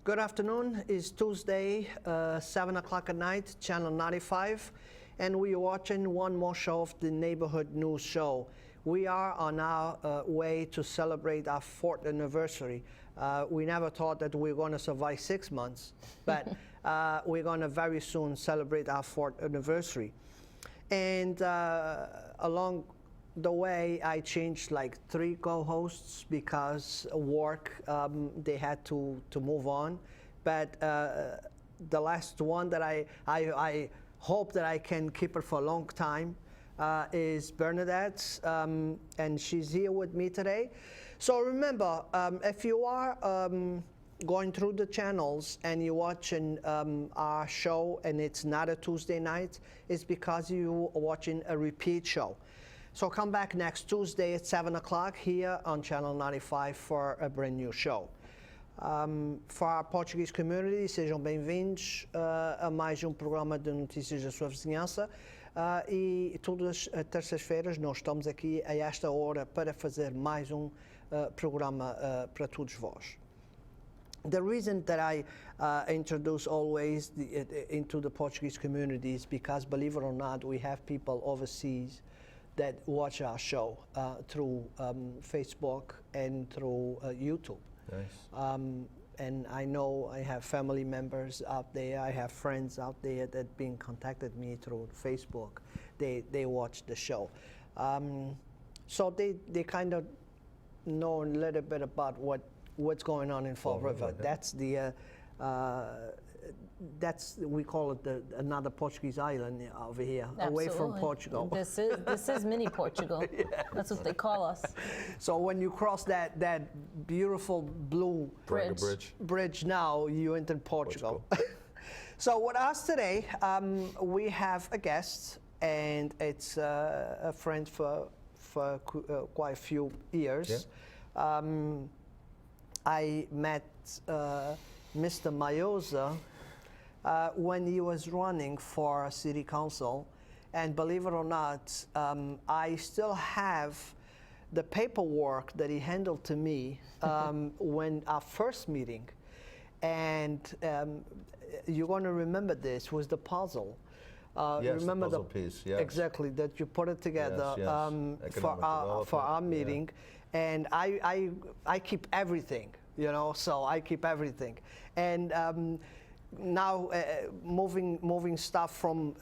Good afternoon. It's Tuesday, 7 o'clock at night, Channel 95, and we are watching one more show of the Neighborhood News Show. We are on our way to celebrate our 4th anniversary. We never thought that we were going to survive 6 months, but we're going to very soon celebrate our 4th anniversary. And along the way, I changed like 3 co-hosts because work, they had to move on. But the last one that I hope that I can keep her for a long time is Bernadette, and she's here with me today. So remember, if you are going through the channels and you're watching our show and it's not a Tuesday night, it's because you're watching a repeat show. So come back next Tuesday at 7 o'clock here on Channel 95 for a brand new show. For our Portuguese community, sejam bem-vindos a mais programa de notícias da sua vizinhança. E todas as terças-feiras nós estamos aqui a esta hora para fazer mais programa para todos vós. The reason that I introduce always into the Portuguese community is because, believe it or not, we have people overseas that watch our show through Facebook and through YouTube. Nice. And I know I have family members out there, I have friends out there that been contacted me through Facebook. They watch the show. So they kind of know a little bit about what's going on in Fall River. That's the we call it another Portuguese island over here, away from Portugal. This is mini Portugal. Yes. That's what they call us. So when you cross that beautiful blue bridge now, you enter Portugal. So with us today, we have a guest, and it's a friend for quite a few years. Yeah. I met Mr. Miozza when he was running for city council, and believe it or not, I still have the paperwork that he handled to me when our first meeting, and you're going to remember this was the puzzle. Yes, remember the puzzle piece, yes. Exactly, that you put it together yes. For our meeting, yeah. And I keep everything, you know, so I keep everything. And now moving stuff from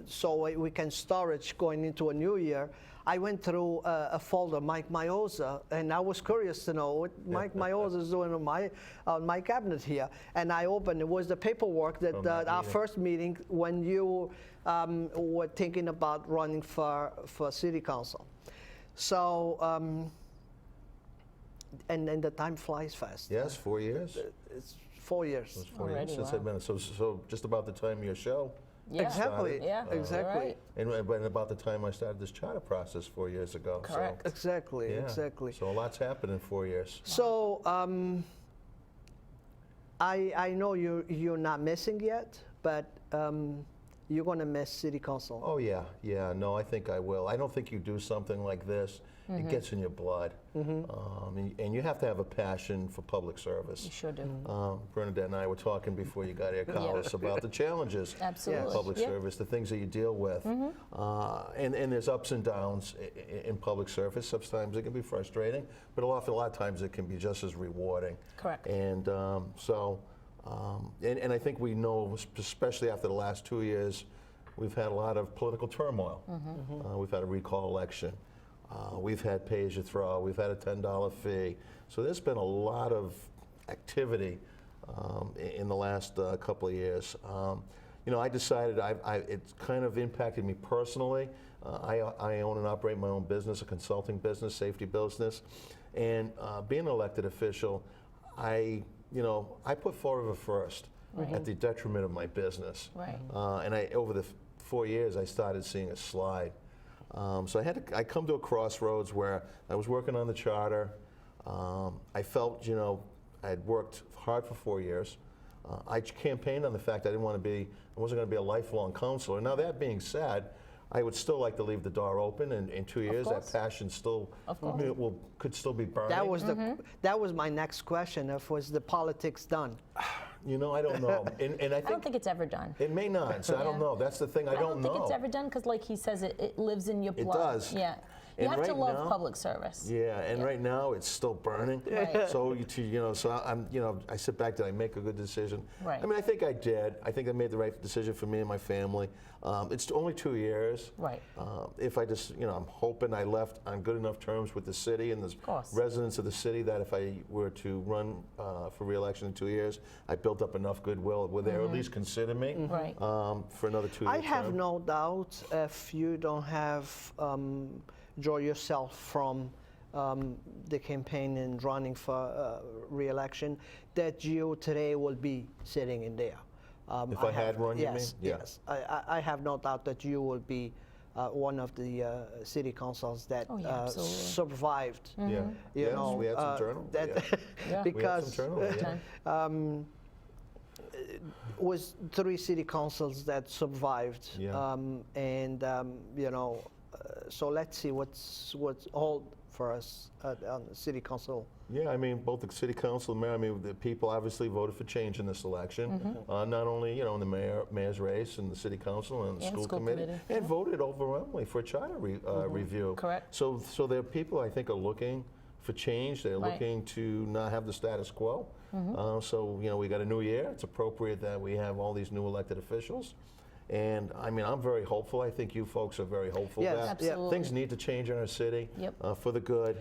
so we can storage going into a new year, I went through a folder, Mike Miozza, and I was curious to know what Mike Miozza is doing on my cabinet here. And I opened, it was the paperwork that our first meeting when you were thinking about running for city council. So, and the time flies fast. Yes, 4 years. It's 4 years. It was 4 years since I've been. So just about the time of your show. Yeah. Exactly. Yeah. Exactly. Right. And about the time I started this charter process 4 years ago. Correct. So, Exactly. yeah. Exactly. So a lot's happened in 4 years. So I know you're not missing yet, but you're going to miss city council. Oh yeah. No, I think I will. I don't think you do something like this. It gets in your blood, and you have to have a passion for public service. You sure do. Bernadette and I were talking before you got here, Carlos, about the challenges Absolutely. in public service, the things that you deal with, and there's ups and downs in public service. Sometimes it can be frustrating, but a lot of times it can be just as rewarding. Correct. And and I think we know, especially after the last 2 years, we've had a lot of political turmoil. We've had a recall election. We've had pay-as-you-throw. We've had a $10 fee. So there's been a lot of activity in the last couple of years. You know, I decided it's kind of impacted me personally. I own and operate my own business, a consulting business, safety business, and being an elected official, I put Fall River first at the detriment of my business. Right. And over the 4 years, I started seeing a slide. So I come to a crossroads where I was working on the charter. I felt, I had worked hard for 4 years. I campaigned on the fact I wasn't going to be a lifelong counselor. Now that being said, I would still like to leave the door open, and in 2 years that passion still could still be burning. That was my next question. Was the politics done? You know, I don't know. And I I don't think think it's ever done. it may not, so I don't Yeah. know. That's the thing, I don't know. think it's ever done because, like he says, it lives in your It blood. does. Yeah. You And have to right love now- public service. Yeah, and right now it's still burning. Right. So I sit back. Did I make a good decision? Right. I mean, I think I did. I think I made the right decision for me and my family. It's only 2 years. Right. If I just, I'm hoping I left on good enough terms with the city and the course. residents of the city that if I were to run for re-election in 2 years, I built up enough goodwill where they'll at least consider me Right. for another 2 years. I have no doubt if you don't have draw yourself from the campaign and running for re-election, that you today will be sitting in there. If I had run, you mean? yes, Yeah. Yes, I have no doubt that you will be one of the city councils that Oh, yeah, absolutely. survived. Yeah. You Yes, know, we had some turnover. that Yeah. Yeah. because We had some turnover, yeah. was 3 city councils that survived, Yeah. so let's see what's hold for us on the city council. Yeah, I mean, both the city council and mayor, I mean, the people obviously voted for change in this election. Not only, in the mayor's race and the city council and the And school school committee, committee, and voted overwhelmingly for a charter review. Correct. So there are people I think are looking for change. They're Right. looking to not have the status quo. So, we got a new year. It's appropriate that we have all these new elected officials. And I mean, I'm very hopeful. I think you folks are very hopeful Yes, that Absolutely. things need to change in our city Yep. for the good.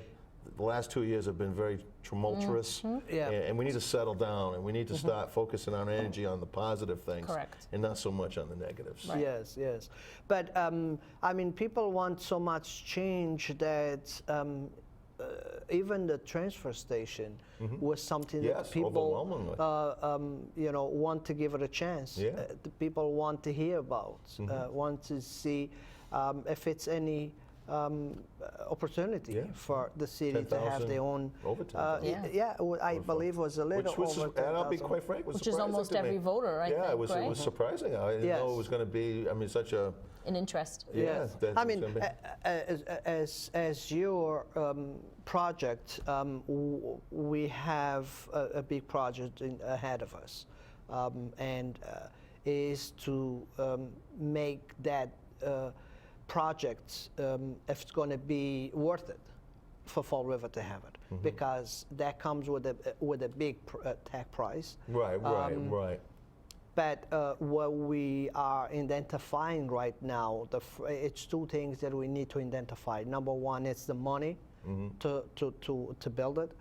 The last 2 years have been very tumultuous, Yeah. and we need to settle down, and we need to start focusing our energy on the positive things, Correct. and not so much on the negatives. Right. Yes, yes. But I mean, people want so much change that even the transfer station was something Yes, that people overwhelmingly. want to give it a chance. Yeah. The people want to hear about, want to see if it's any opportunity Yeah. for the city to have their own. Over 10,000. Yeah. I believe was a little Which was, over and I'll be 10,000. quite frank, was Which is surprising almost to me. every voter, I Yeah, think, it was right? surprising. I didn't know it was going to be. I mean, such a An interest. yeah. that I it's mean, gonna be- as your project, we have a big project ahead of us, and is to make that project, if it's going to be worth it for Fall River to have it, because that comes with a big tax price. right. But what we are identifying right now, it's 2 things that we need to identify. Number 1 is the money to build it,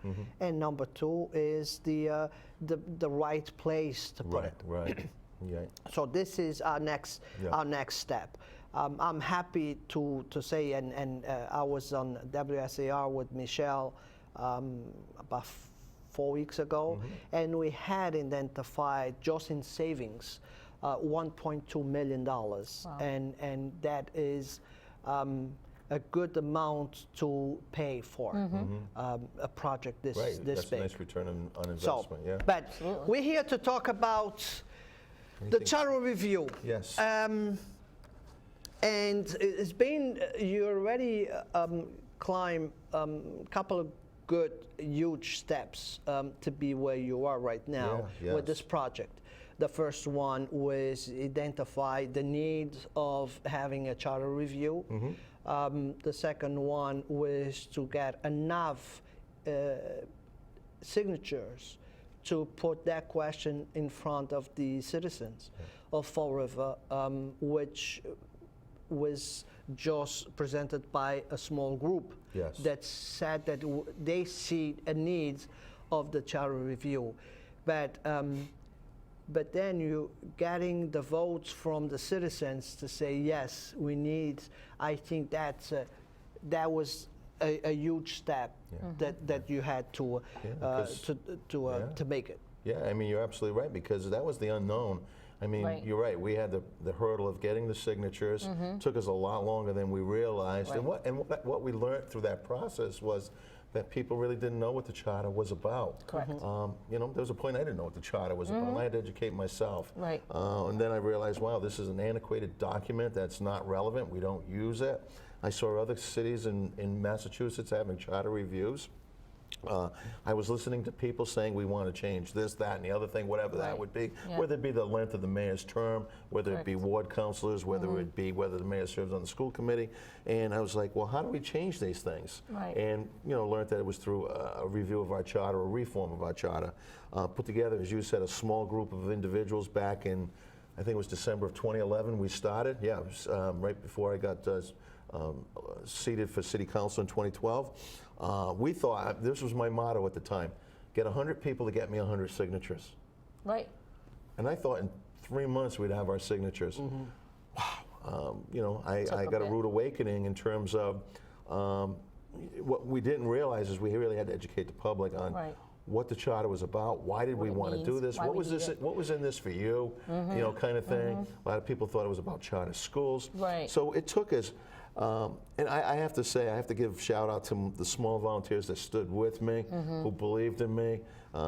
and number 2 is the right place to put it. Right. Yeah. So this is our next step. I'm happy to say, and I was on WSAR with Michelle about 4 weeks ago, and we had identified just in savings $1.2 million, and that is a good amount to pay for a project this Right. this That's big. a nice return on So, investment. Yeah. but we're here to talk about the charter review. Yes. And it's been, you already climbed a couple of good, huge steps to be where you are right now Yeah, with yes. this project. The first one was identify the need of having a charter review. The second one was to get enough signatures to put that question in front of the citizens of Fall River, which was just presented by a small group Yes. that said that they see a need of the charter review. But then you getting the votes from the citizens to say, yes, we need, I think that was a huge step that you had to make it. Yeah, I mean, you're absolutely right, because that was the unknown. I mean, Right. you're right. We had the hurdle of getting the signatures. Took us a lot longer than we realized. Right. And what we learned through that process was that people really didn't know what the charter was about. Correct. There was a point I didn't know what the charter was about, and I had to educate myself. Right. And then I realized, wow, this is an antiquated document that's not relevant. We don't use it. I saw other cities in Massachusetts having charter reviews. I was listening to people saying we want to change this, that, and the other thing, whatever that Right. would be, Yeah. whether it be the length of the mayor's term, whether it be Correct. ward councilors, whether it be whether the mayor serves on the school committee. And I was like, well, how do we change these things? Right. And learned that it was through a review of our charter, a reform of our charter, put together, as you said, a small group of individuals back in, I think it was December of 2011 we started. Yeah, it was right before I got seated for city council in 2012. We thought, this was my motto at the time, get 100 people to get me 100 signatures. Right. And I thought in 3 months we'd have our signatures. Wow. I got a bit. rude awakening in terms of what we didn't realize is we really had to educate the public on Right. what the charter was about, why did we it want to do means, this, why what we was need this, it. what was in this for you, kind of thing. A lot of people thought it was about charter schools. Right. So it took us, and I have to say, I have to give shout out to the small volunteers that stood with me, who believed in me,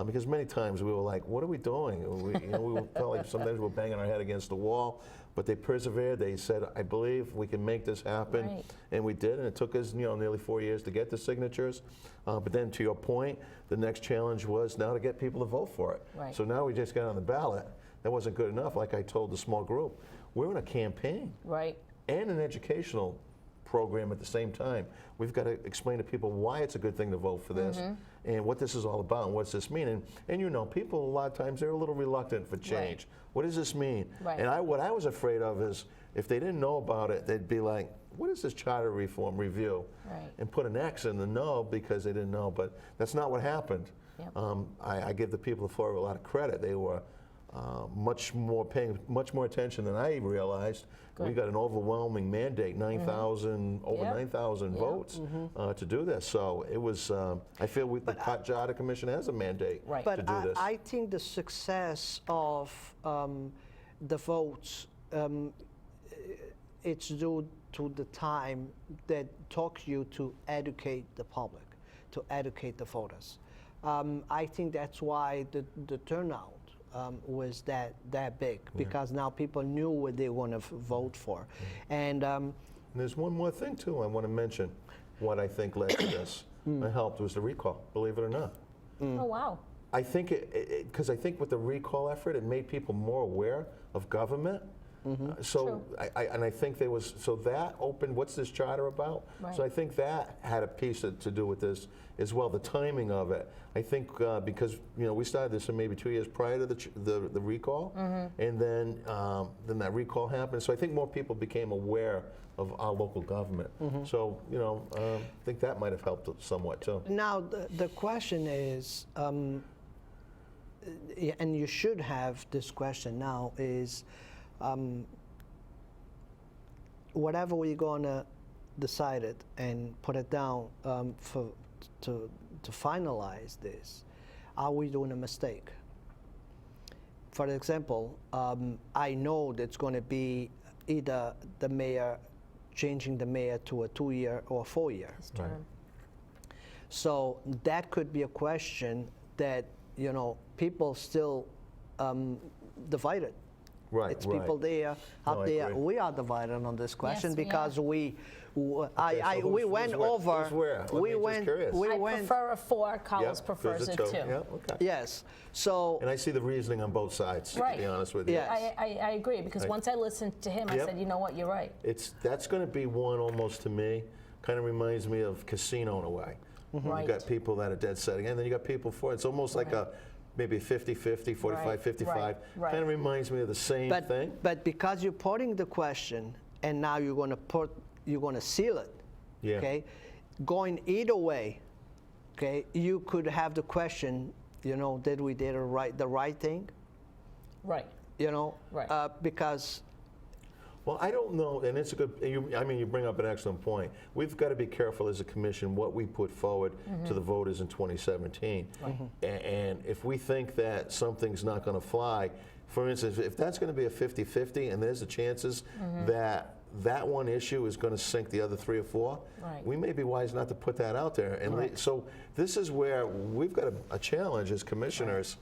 because many times we were like, what are we doing? We felt like sometimes we were banging our head against the wall, but they persevered. They said, I believe we can make this happen. Right. And we did, and it took us nearly 4 years to get the signatures. But then to your point, the next challenge was now to get people to vote for it. Right. So now we just got on the ballot. That wasn't good enough, like I told the small group. We're in a campaign Right. and an educational program at the same time. We've got to explain to people why it's a good thing to vote for this and what this is all about and what's this mean. And people a lot of times they're a little reluctant for change. Right. What does this mean? Right. And what I was afraid of is if they didn't know about it, they'd be like, what is this charter reform review? Right. And put an X in the no because they didn't know. But that's not what happened. Yep. I give the people of Florida a lot of credit. They were paying much more attention than I realized. We got an overwhelming mandate, 9,000, over Yep. 9,000 votes to do this. So it was, I feel the Charter Commission has a mandate Right. to But do this. I think the success of the votes, it's due to the time that took you to educate the public, to educate the voters. I think that's why the turnout was that big, because now people knew what they want to vote for. And And there's one more thing too I want to mention. What I think led to this, that helped, was the recall, believe it or not. Oh, wow. I think because I think with the recall effort, it made people more aware of government. So I think there was, so that opened, what's this charter about? Right. So I think that had a piece to do with this as well, the timing of it. I think because we started this maybe 2 years prior to the recall, and then that recall happened. So I think more people became aware of our local government. So I think that might have helped somewhat too. now the question is, and you should have this question now, is whatever we're gonna decide it and put it down to finalize this, are we doing a mistake? For example, I know that's going to be either the mayor changing the mayor to a 2-year or 4-year. His term. So that could be a question that people still divided. Right, It's right. people there, No, out I there. agree. We are divided on this question we because are. we so we who's went where? over. Who's where? Let me We just went. curious. We I went. prefer a 4. Carlos Yeah, prefers there's it a too. Yeah, okay. Yes. So And I see the reasoning on both sides, Right. to be honest with you. Yeah. I agree, because Right. once I listened to him, I Yep. said, you know what, you're right. That's going to be one almost to me, kind of reminds me of casino in a way. Right. You got people that are dead set again, then you got people for it. It's almost like Right. maybe 50-50, 45-55. right. Kind of reminds me of the same thing. but because you're putting the question and now you're going to seal it. Yeah. Okay. Going either way. Okay. You could have the question. Did we did the right thing? Right. Uh, Right. Because. Well, I don't know, and it's a good, you bring up an excellent point. We've got to be careful as a commission what we put forward to the voters in 2017. And if we think that something's not going to fly, for instance, if that's going to be a 50-50 and there's the chances that one issue is going to sink the other 3 or 4, Right. we may be wise not to put that out there. And so this is where we've got a challenge as commissioners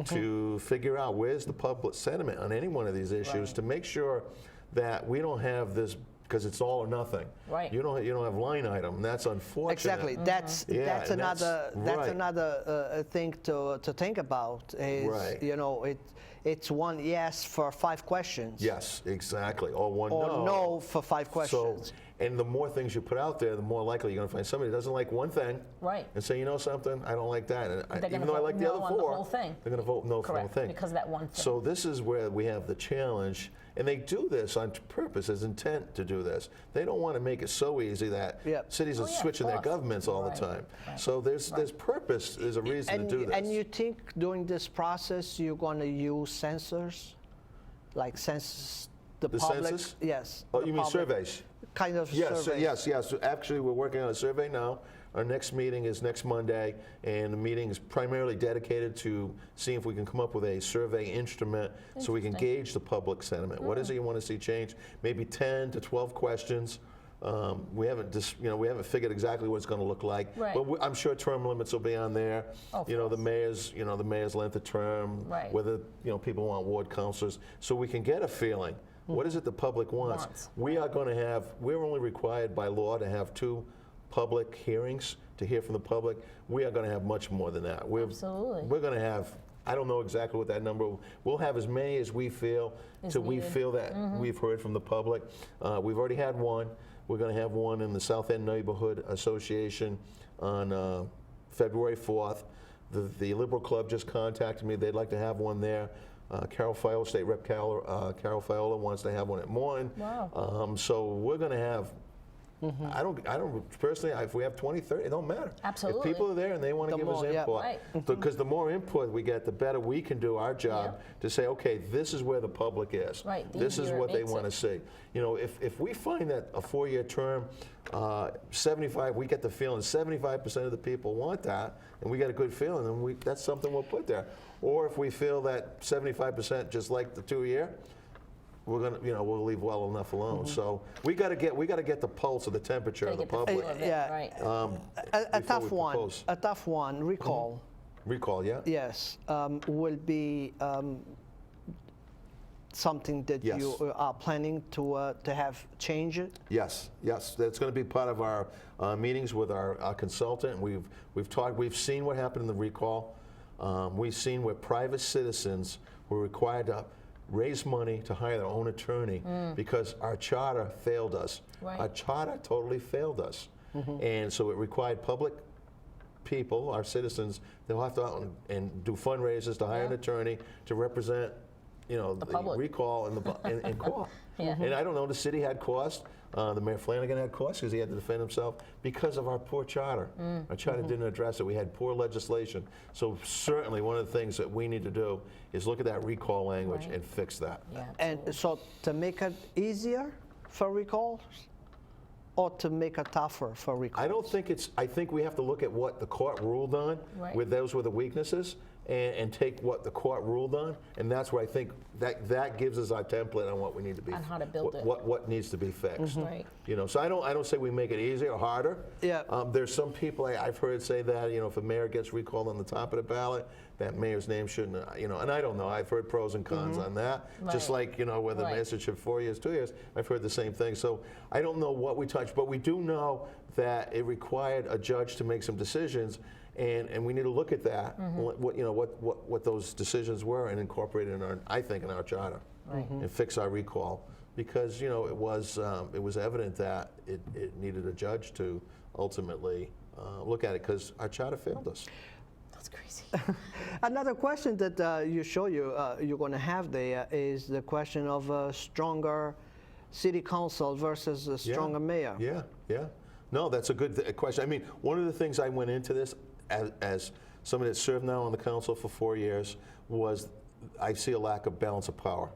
to figure out where's the public sentiment on any one of these issues Right. to make sure that we don't have this because it's all or nothing. Right. You don't have line item, and that's unfortunate. Exactly. That's Yeah, that's and another right. another thing to think about. Is Right. it's one yes for 5 questions. Yes, exactly. Or one Or no. no for 5 questions. So, and the more things you put out there, the more likely you're going to find somebody who doesn't like one thing, Right. and say, you know something, I don't like that. And They're even gonna though I vote like the no other on the 4, whole thing. they're going to vote no for the whole Correct, thing. because of that one thing. So this is where we have the challenge, and they do this on purpose, as intent to do this. They don't want to make it so easy that Yep. cities are Oh, yeah, of switching their course. governments all Right, the time. right. So there's purpose, there's a reason to do this. And you think during this process you're going to use sensors, like census the public? census? Yes. Oh, the you mean public. surveys? Kind of Yes, surveys. yes. Actually, we're working on a survey now. Our next meeting is next Monday, and the meeting is primarily dedicated to seeing if we can come up with a survey instrument so we can gauge the public sentiment. What is it you want to see change? Maybe 10 to 12 questions. We haven't figured exactly what it's going to look like, Right. but I'm sure term limits will be on there. Of the course. the mayor's length of term, Right. whether people want ward councilors, so we can get a feeling. What is it the public wants? We're only required by law to have 2 public hearings to hear from the public. We are going to have much more than that. Absolutely. We're going to have, I don't know exactly what that number, we'll have as many as we feel, till we needed. feel that we've heard from the public. We've already had one. We're going to have one in the South End Neighborhood Association on February 4th. The Liberal Club just contacted me. They'd like to have one there. Carol Fiola, State Rep Carol Fiola wants to have one at Morin. Wow. So we're going to have, I don't personally, if we have 20, 30, it don't matter. Absolutely. If people are there and they want to The give us more, yeah. input, Right. because the more input we get, the better we can do our job Yeah. to say, okay, this is where the public is. Right, the This is easier it what they makes want to it. see. If we find that a 4-year term, we get the feeling 75% of the people want that, and we get a good feeling, then that's something we'll put there. Or if we feel that 75% just like the 2-year, we're gonna, we'll leave well enough alone. So we got to get the pulse of the temperature of the Gotta get the public. feel of it, Yeah. Right. A before we tough one. propose. A tough one. Recall. Recall, yeah. Yes, will be something that Yes. you are planning to have change it. Yes, that's going to be part of our meetings with our consultant. We've seen what happened in the recall. We've seen where private citizens were required to raise money to hire their own attorney because our charter failed us. Right. Our charter totally failed us, and so it required public people, our citizens, they'll have to out and do fundraisers to hire an attorney to represent, the public. recall in court. Yeah. And I don't know, the city had cost. The Mayor Flanagan had cost because he had to defend himself because of our poor charter. Our charter didn't address it. We had poor legislation. So certainly one of the things that we need to do is look at that recall language Right. and fix that. Yeah. And so to make it easier for recalls, or to make it tougher for recalls? I think we have to look at what the court ruled on, Right. with those were the weaknesses, and take what the court ruled on, and that's where I think that gives us our template on what we need to be. On how to build it. What needs to be fixed. Right. So I don't say we make it easier or harder. Yeah. There's some people I've heard say that, if a mayor gets recalled on the top of the ballot, that mayor's name shouldn't, and I don't know. I've heard pros and cons on that. Just Right. like, whether Right. mayor should 4 years, 2 years, I've heard the same thing. So I don't know what we touched, but we do know that it required a judge to make some decisions, and we need to look at that, what those decisions were, and incorporate it in our charter, Right. and fix our recall, because it was evident that it needed a judge to ultimately look at it, because our charter failed us. That's crazy. Another question that you're going to have there is the question of a stronger city council versus a stronger mayor. Yeah. No, that's a good question. I mean, one of the things I went into this as somebody that served now on the council for 4 years was I see a lack of balance of power.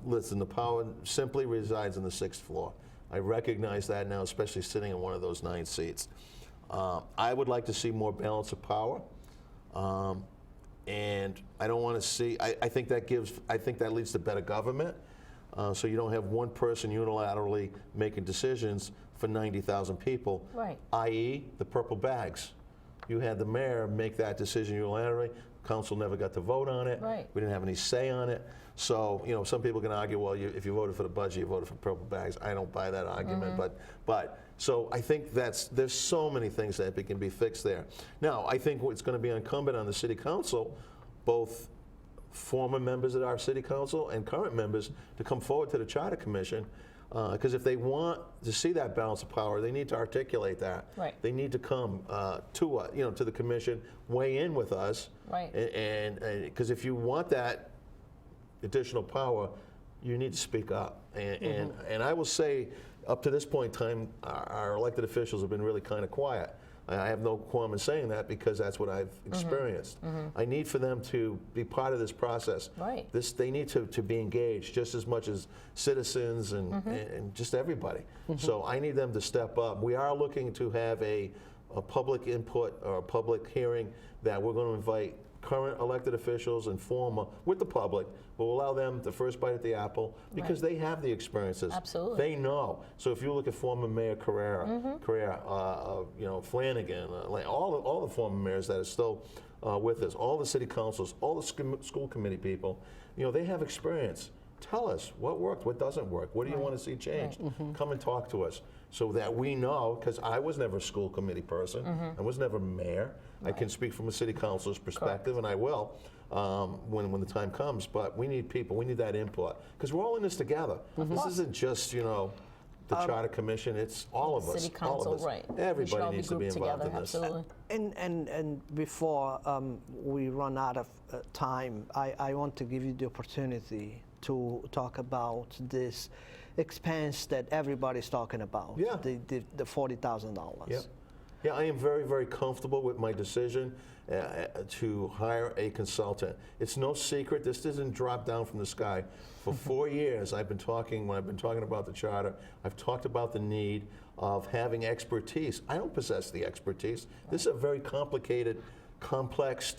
Listen, the power simply resides on the 6th floor. I recognize that now, especially sitting in one of those 9 seats. I would like to see more balance of power. And I don't want to see, I think that leads to better government. So you don't have one person unilaterally making decisions for 90,000 people, Right. i.e. the purple bags. you had the mayor make that decision unilaterally. Council never got to vote on it. Right. We didn't have any say on it. So, some people can argue, well, if you voted for the budget, you voted for purple bags. I don't buy that argument, but so I think there's so many things that can be fixed there. Now, I think it's going to be incumbent on the city council, both former members of our city council and current members, to come forward to the Charter Commission, because if they want to see that balance of power, they need to articulate that. Right. They need to come to the commission, weigh in with us, Right. and because if you want that additional power, you need to speak up. And I will say, up to this point in time, our elected officials have been really kind of quiet. I have no qualm in saying that because that's what I've experienced. I need for them to be part of this process. Right. They need to be engaged just as much as citizens and just everybody. So I need them to step up. We are looking to have a public input or a public hearing that we're going to invite current elected officials and former with the public. We'll allow them the first bite at the apple because they have the experiences. Absolutely. They know. So if you look at former Mayor Carrera, Flanagan, all the former mayors that are still with us, all the city councils, all the school committee people, they have experience. Tell us what worked, what doesn't work. What do you want to see changed? Come and talk to us so that we know, because I was never a school committee person. I was never mayor. I can speak from a city councilor's perspective, and I will when the time comes. But we need people. We need that input because we're all in this together. This isn't just the Charter Commission. It's all of us. City council, all of us. right. Everybody needs to be involved in this. Absolutely. And before we run out of time, I want to give you the opportunity to talk about this expense that everybody's talking about, the $40,000. Yeah, I am very, very comfortable with my decision to hire a consultant. It's no secret. This doesn't drop down from the sky. For 4 years, when I've been talking about the charter, I've talked about the need of having expertise. I don't possess the expertise. This is a very complicated, complex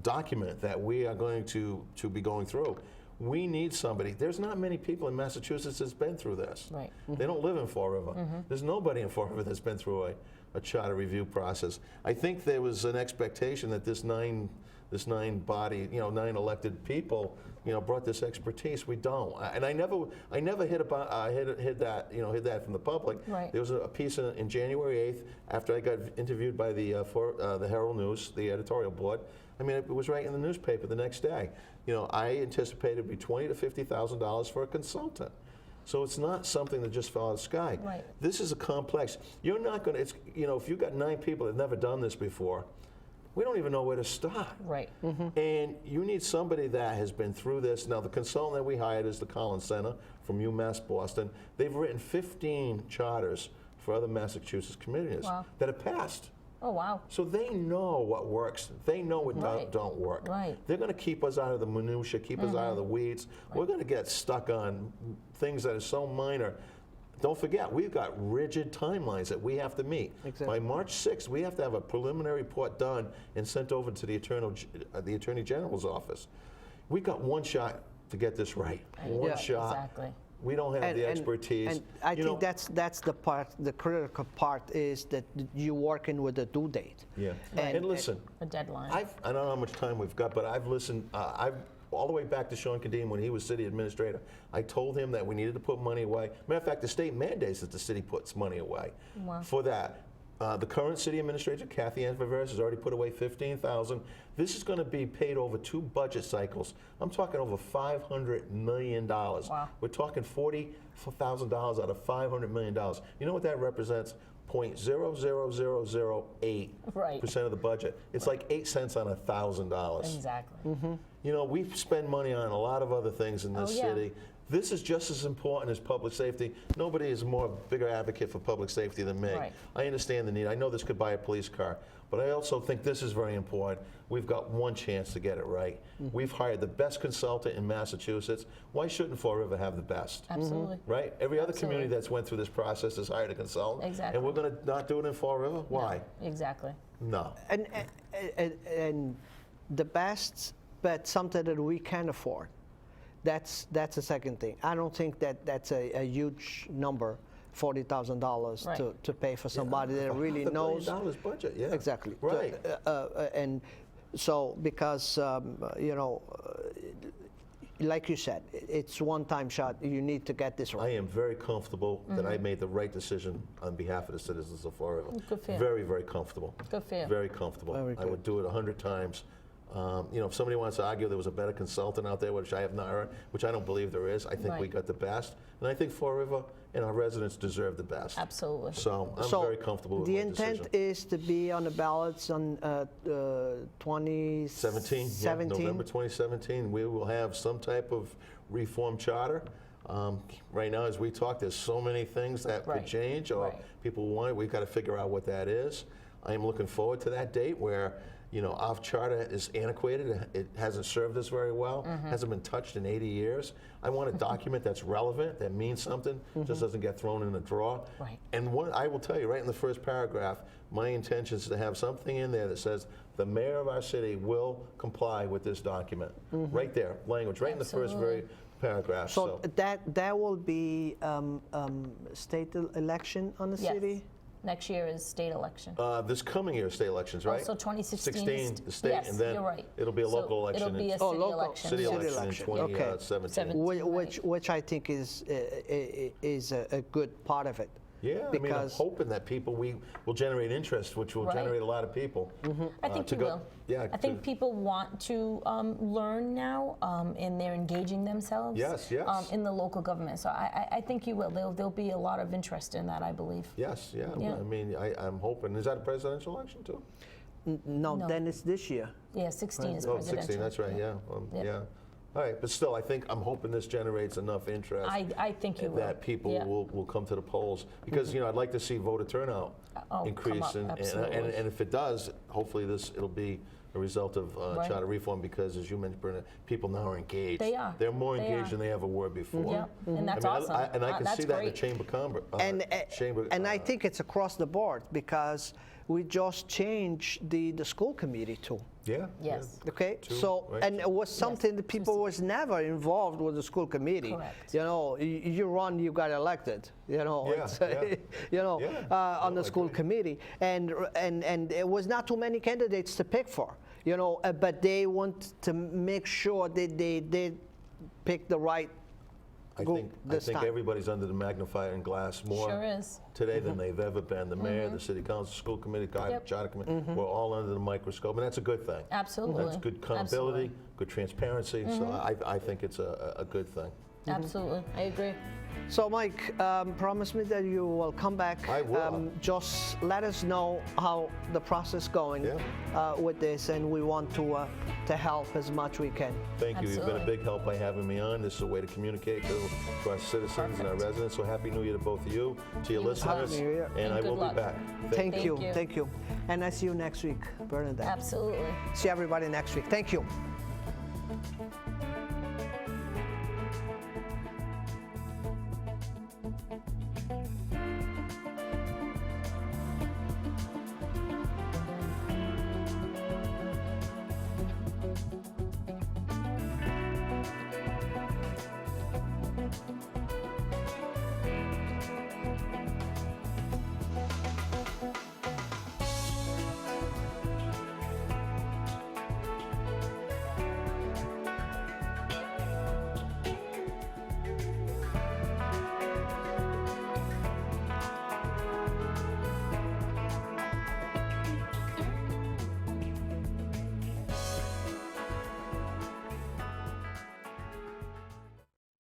document that we are going to be going through. We need somebody. There's not many people in Massachusetts that's been through this. Right. They don't live in Fall River. There's nobody in Fall River that's been through a charter review process. I think there was an expectation that this nine elected people, brought this expertise. We don't, and I never hid that from the public. Right. There was a piece in January 8th after I got interviewed by the Herald News, the editorial board. I mean, it was right in the newspaper the next day. I anticipated it'd be $20,000 to $50,000 for a consultant. So it's not something that just fell out of the sky. Right. This is a complex. You're not going to. If you've got 9 people that have never done this before, we don't even know where to start. Right. And you need somebody that has been through this. Now, the consultant that we hired is the Collins Center from UMass Boston. They've written 15 charters for other Massachusetts communities that have passed. Oh, wow. So they know what works. They know what don't work. Right. They're going to keep us out of the minutia, keep us out of the weeds. We're going to get stuck on things that are so minor. Don't forget, we've got rigid timelines that we have to meet. Exactly. By March 6th, we have to have a preliminary report done and sent over to the Attorney General's office. We got one shot to get this right. One shot. Exactly. We don't have the expertise. And I think that's the part, the critical part is that you're working with a due date. Yeah. And listen, A deadline. I don't know how much time we've got, but I've listened. All the way back to Sean Kadim when he was city administrator. I told him that we needed to put money away. Matter of fact, the state mandates that the city puts money away for that. The current city administrator, Kathy Ann Viveras, has already put away $15,000. This is going to be paid over 2 budget cycles. I'm talking over $500 million. Wow. We're talking $40,000 out of $500 million. You know what that represents? 0.00008% of the budget. It's like 8 cents on $1,000. Exactly. We spend money on a lot of other things in this city. This is just as important as public safety. Nobody is more bigger advocate for public safety than me. Right. I understand the need. I know this could buy a police car, but I also think this is very important. We've got one chance to get it right. We've hired the best consultant in Massachusetts. Why shouldn't Fall River have the best? Absolutely. Right? Every other community that's went through this process has hired a consultant. Exactly. And we're going to not do it in Fall River? Why? Exactly. No. And the best, but something that we can afford. That's the second thing. I don't think that's a huge number $40,000 Right. to pay for somebody that really $500 knows. million budget, yeah. Exactly. Right. And so, because, like you said, it's one-time shot. You need to get this I right. am very comfortable that I made the right decision on behalf of the citizens of Fall River. Good for you. Very, very comfortable. Good for you. Very comfortable. Very I would do it 100 times. If somebody wants to argue there was a better consultant out there, which I have not heard, which I don't believe there is, I think we Right. got the best. And I think Fall River and our residents deserve the best. Absolutely. So I'm So very comfortable with the my intent decision. is to be on the ballots on 17, yeah, November 2017, we will have some type of reform charter. Right now, as we talk, there's so many things that could Right. change or Right. people want it. We've got to figure out what that is. I am looking forward to that date where, our charter is antiquated. It hasn't served us very well. Hasn't been touched in 80 years. I want a document that's relevant, that means something, just doesn't get thrown in a drawer. Right. And what I will tell you, right in the first paragraph, my intention is to have something in there that says the mayor of our city will comply with this document. Right there, language, right in the first very paragraph. So that will be state election on the Yes. city? Next year is state election. This coming year, state elections, right? So 2016 16, the state, yes, and then you're right. it'll be a So local election. It'll be a in city local. election. city City election election, in okay. 2017. Which I think is a good part of it. Yeah, I mean, I'm Because- hoping that people, we will generate interest, which will Right. generate a lot of people. I think to you go- will. Yeah, I think people want to learn now, and they're engaging themselves. Yes, yes. In the local government. So I think you will. There'll be a lot of interest in that, I believe. Yes, yeah. Yeah. I mean, I'm hoping. Is that a presidential election too? No, No. then it's this year. Yeah, 16 is Oh, presidential. 16, that's right, yeah. Yeah. Yeah. All right, but still, I'm hoping this generates enough interest I think you will. that people Yeah. will come to the polls. Because, I'd like to see voter turnout come increase. up, And absolutely. if it does, hopefully it'll be a result of Right. charter reform because, as you mentioned, Bernadette, people now are engaged. They are. They're more They engaged are. than they ever were before. Yeah, and that's I mean, awesome. and I can That's see that in the great. Chamber And I think it's across the board because we just changed the school committee too. Yeah. Yes. Okay, Two, so right? and it was something that people was never involved with the school committee. Correct. You run, you got elected. Yeah, it's, yeah. on No, the I school agree. committee, and it was not too many candidates to pick for. But they want to make sure that they did pick the right. I group think this time. everybody's under the magnifying glass more Sure is. today than they've ever been. The mayor, the city council, school committee, Yep. charter committee, we're all under the microscope, and that's a good thing. Absolutely. That's good accountability, Absolutely. good transparency, so I think it's a good thing. Absolutely. I agree. So, Mike, promise me that you will come back. I will. Just let us know how the process going Yeah. with this, and we want to help as much we can. Thank you. You've been a Absolutely. big help by having me on. This is a way to communicate to our citizens and our Perfect. residents. So Happy New Year to both of you, to your You as well. listeners, Happy New Year. and I And will good be luck. back. Thank Thank you. you. Thank you. And I see you next week, Bernadette. Absolutely. See everybody next week. Thank you.